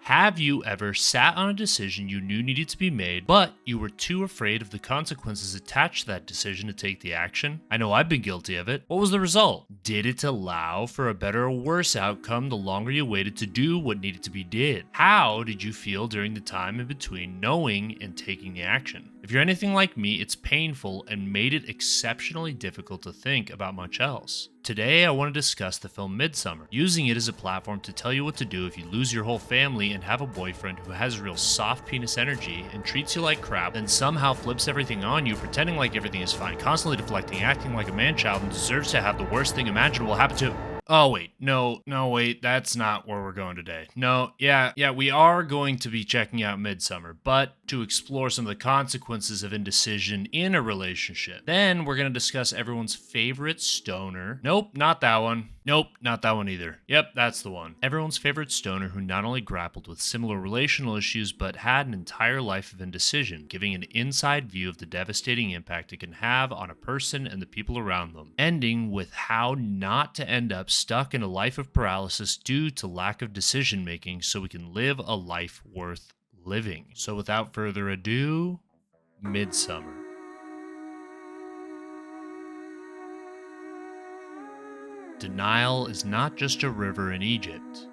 Have you ever sat on a decision you knew needed to be made, but you were too afraid of the consequences attached to that decision to take the action? I know I've been guilty of it. What was the result? Did it allow for a better or worse outcome the longer you waited to do what needed to be did? How did you feel during the time in between knowing and taking the action? If you're anything like me, it's painful and made it exceptionally difficult to think about much else. Today, I want to discuss the film Midsommar, using it as a platform to tell you what to do if you lose your whole family and have a boyfriend who has real soft penis energy and treats you like crap, then somehow flips everything on you, pretending like everything is fine, constantly deflecting, acting like a man-child, and deserves to have the worst thing imaginable happen to... Oh, wait, no, wait, that's not where we're going today. No, yeah, we are going to be checking out Midsommar, but to explore some of the consequences of indecision in a relationship. Then we're going to discuss everyone's favorite stoner. Nope, not that one. Nope, not that one either. Yep, that's the one. Everyone's favorite stoner who not only grappled with similar relational issues, but had an entire life of indecision, giving an inside view of the devastating impact it can have on a person and the people around them, ending with how not to end up stuck in a life of paralysis due to lack of decision making so we can live a life worth living. So without further ado, Midsommar. Denial is not just a river in Egypt.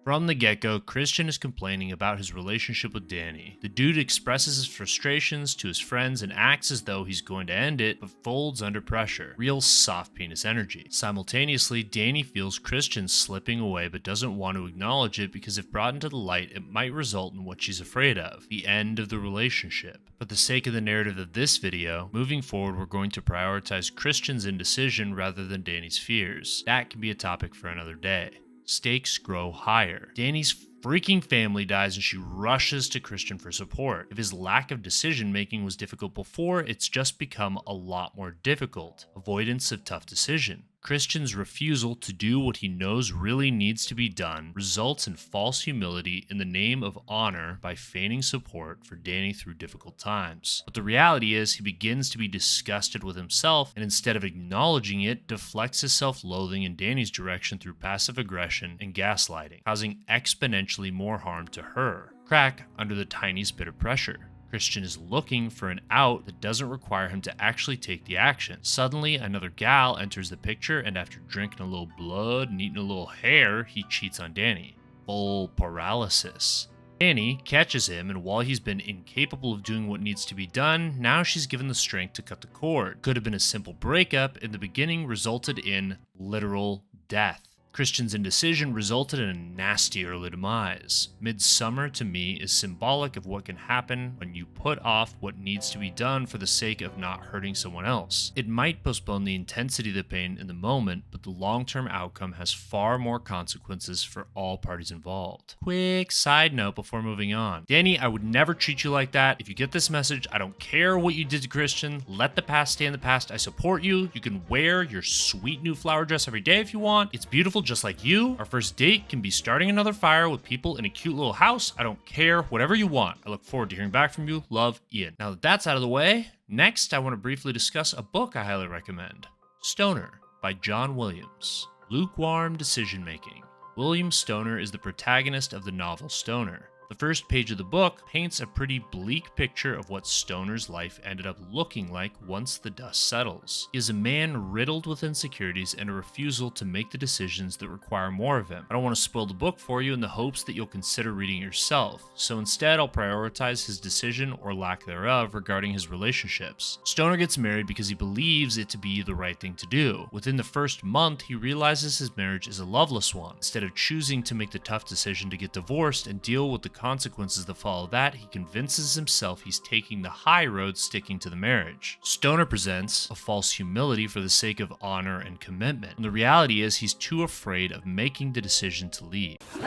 From the get-go, Christian is complaining about his relationship with Danny. The dude expresses his frustrations to his friends and acts as though he's going to end it, but folds under pressure. Real soft penis energy. Simultaneously, Danny feels Christian slipping away but doesn't want to acknowledge it because if brought into the light, it might result in what she's afraid of, the end of the relationship. For the sake of the narrative of this video, moving forward we're going to prioritize Christian's indecision rather than Danny's fears. That can be a topic for another day. Stakes grow higher. Danny's freaking family dies and she rushes to Christian for support. If his lack of decision making was difficult before, it's just become a lot more difficult. Avoidance of tough decision. Christian's refusal to do what he knows really needs to be done results in false humility in the name of honor by feigning support for Danny through difficult times. But the reality is he begins to be disgusted with himself and instead of acknowledging it, deflects his self-loathing in Danny's direction through passive aggression and gaslighting, causing exponentially more harm to her. Crack under the tiniest bit of pressure. Christian is looking for an out that doesn't require him to actually take the action. Suddenly, another gal enters the picture, and after drinking a little blood and eating a little hair, he cheats on Danny. Full paralysis. Danny catches him, and while he's been incapable of doing what needs to be done, now she's given the strength to cut the cord. Could have been a simple breakup, in the beginning resulted in literal death. Christian's indecision resulted in a nasty early demise. Midsommar to me is symbolic of what can happen when you put off what needs to be done for the sake of not hurting someone else. It might postpone the intensity of the pain in the moment, but the long-term outcome has far more consequences for all parties involved. Quick side note before moving on. Danny, I would never treat you like that. If you get this message, I don't care what you did to Christian. Let the past stay in the past. I support you. You can wear your sweet new flower dress every day if you want. It's beautiful just like you. Our first date can be starting another fire with people in a cute little house. I don't care, whatever you want. I look forward to hearing back from you. Love, Ian. Now that that's out of the way, next I want to briefly discuss a book I highly recommend. Stoner by John Williams. Lukewarm Decision Making. William Stoner is the protagonist of the novel Stoner. The first page of the book paints a pretty bleak picture of what Stoner's life ended up looking like once the dust settles. He is a man riddled with insecurities and a refusal to make the decisions that require more of him. I don't want to spoil the book for you in the hopes that you'll consider reading it yourself, so instead I'll prioritize his decision or lack thereof regarding his relationships. Stoner gets married because he believes it to be the right thing to do. Within the first month, he realizes his marriage is a loveless one. Instead of choosing to make the tough decision to get divorced and deal with the consequences that follow that, he convinces himself he's taking the high road, sticking to the marriage. Stoner presents a false humility for the sake of honor and commitment. And the reality is he's too afraid of making the decision to leave. You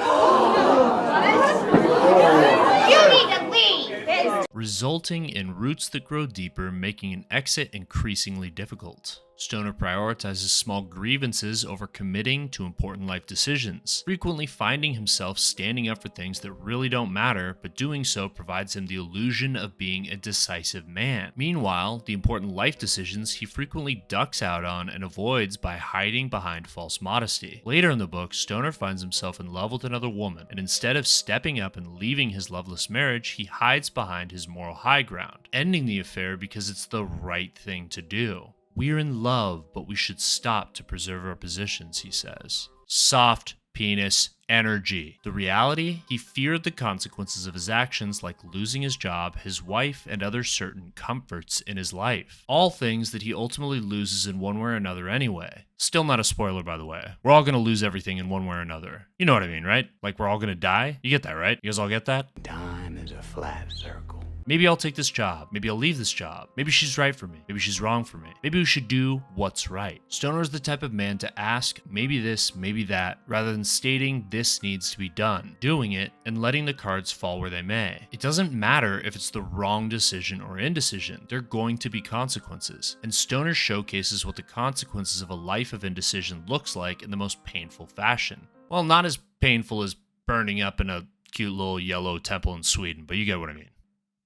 need to leave! Resulting in roots that grow deeper, making an exit increasingly difficult. Stoner prioritizes small grievances over committing to important life decisions, frequently finding himself standing up for things that really don't matter, but doing so provides him the illusion of being a decisive man. Meanwhile, the important life decisions he frequently ducks out on and avoids by hiding behind false modesty. Later in the book, Stoner finds himself in love with another woman, and instead of stepping up and leaving his loveless marriage, he hides behind his moral high ground, ending the affair because it's the right thing to do. "We're in love, but we should stop to preserve our positions," he says. Soft penis energy. The reality? He feared the consequences of his actions, like losing his job, his wife, and other certain comforts in his life. All things that he ultimately loses in one way or another anyway. Still not a spoiler, by the way. We're all gonna lose everything in one way or another. You know what I mean, right? Like we're all gonna die? You get that, right? You guys all get that? Time is a flat circle. Maybe I'll take this job. Maybe I'll leave this job. Maybe she's right for me. Maybe she's wrong for me. Maybe we should do what's right. Stoner is the type of man to ask maybe this, maybe that, rather than stating this needs to be done, doing it, and letting the cards fall where they may. It doesn't matter if it's the wrong decision or indecision. There are going to be consequences. And Stoner showcases what the consequences of a life of indecision looks like in the most painful fashion. Well, not as painful as burning up in a cute little yellow temple in Sweden, but you get what I mean.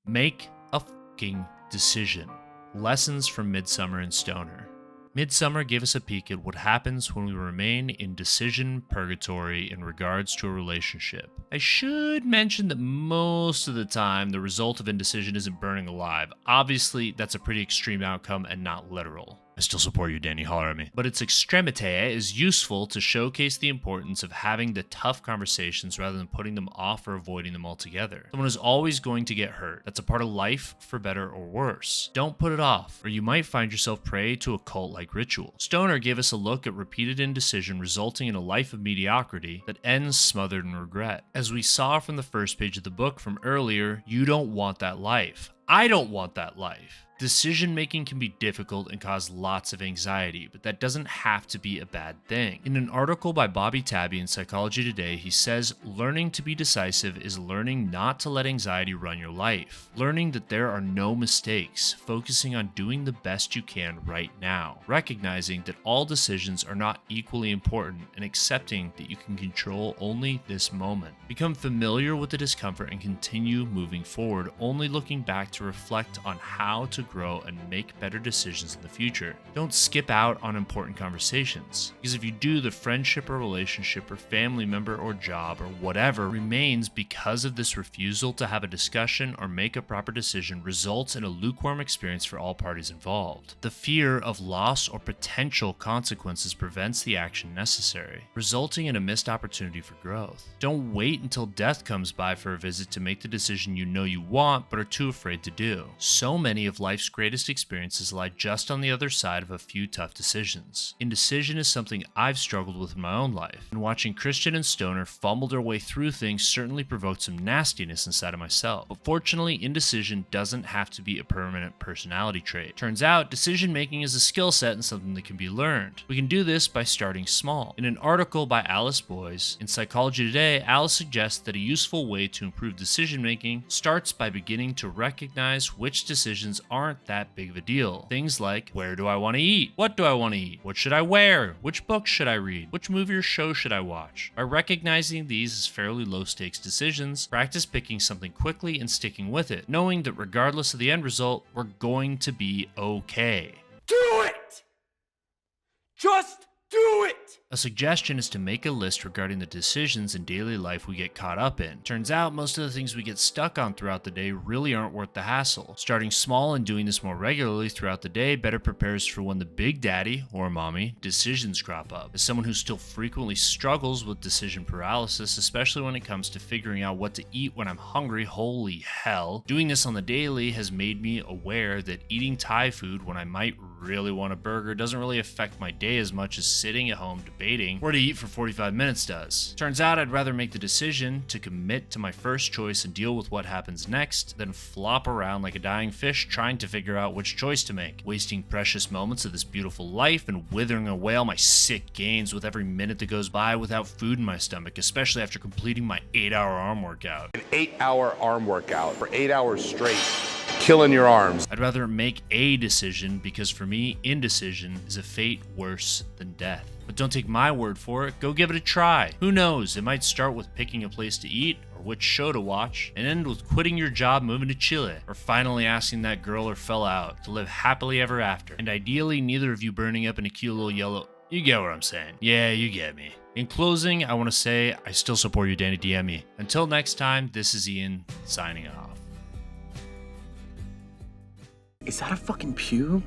Make a fucking decision. Lessons from Midsummer and Stoner. Midsummer gave us a peek at what happens when we remain in decision purgatory in regards to a relationship. I should mention that most of the time, the result of indecision isn't burning alive. Obviously, that's a pretty extreme outcome and not literal. I still support you, Danny, holler at me. But its extremité is useful to showcase the importance of having the tough conversations rather than putting them off or avoiding them altogether. Someone is always going to get hurt. That's a part of life, for better or worse. Don't put it off, or you might find yourself prey to a cult-like ritual. Stoner gave us a look at repeated indecision resulting in a life of mediocrity that ends smothered in regret. As we saw from the first page of the book from earlier, you don't want that life. I don't want that life. Decision making can be difficult and cause lots of anxiety, but that doesn't have to be a bad thing. In an article by Talbbi in Psychology Today, he says, learning to be decisive is learning not to let anxiety run your life. Learning that there are no mistakes, focusing on doing the best you can right now. Recognizing that all decisions are not equally important and accepting that you can control only this moment. Become familiar with the discomfort and continue moving forward, only looking back to reflect on how to grow and make better decisions in the future. Don't skip out on important conversations, because if you do, the friendship or relationship or family member or job or whatever remains because of this refusal to have a discussion or make a proper decision, results in a lukewarm experience for all parties involved. The fear of loss or potential consequences prevents the action necessary, resulting in a missed opportunity for growth. Don't wait until death comes by for a visit to make the decision you know you want but are too afraid to do. So many of life's greatest experiences lie just on the other side of a few tough decisions. Indecision is something I've struggled with in my own life, and watching Christian and Stoner fumble their way through things certainly provoked some nastiness inside of myself. But fortunately, indecision doesn't have to be a permanent personality trait. Turns out, decision making is a skill set and something that can be learned. We can do this by starting small. In an article by L.S.W in Psychology Today, Alice suggests that a useful way to improve decision making starts by beginning to recognize which decisions aren't that big of a deal. Things like, where do I want to eat? What do I want to eat? What should I wear? Which book should I read? Which movie or show should I watch? By recognizing these as fairly low stakes decisions, practice picking something quickly and sticking with it, knowing that regardless of the end result, we're going to be okay. Do it! Just do it! A suggestion is to make a list regarding the decisions in daily life we get caught up in. Turns out most of the things we get stuck on throughout the day really aren't worth the hassle. Starting small and doing this more regularly throughout the day better prepares for when the big daddy, or mommy, decisions crop up. As someone who still frequently struggles with decision paralysis, especially when it comes to figuring out what to eat when I'm hungry, holy hell, doing this on the daily has made me aware that eating Thai food when I might really want a burger doesn't really affect my day as much as sitting at home debating where to eat for 45 minutes does. Turns out I'd rather make the decision to commit to my first choice and deal with what happens next than flop around like a dying fish trying to figure out which choice to make, wasting precious moments of this beautiful life and withering away all my sick gains with every minute that goes by without food in my stomach, especially after completing my 8-hour arm workout. An 8-hour arm workout for 8 hours straight killing your arms. I'd rather make a decision because for me, indecision is a fate worse than death. But don't take my word for it, go give it a try. Who knows, it might start with picking a place to eat or which show to watch, and end with quitting your job, moving to Chile, or finally asking that girl or fella out to live happily ever after. And ideally, neither of you burning up in a cute little yellow... You get what I'm saying. Yeah, you get me. In closing, I want to say I still support you, Danny. DM me. Until next time, this is Ian, signing off. Is that a fucking pube?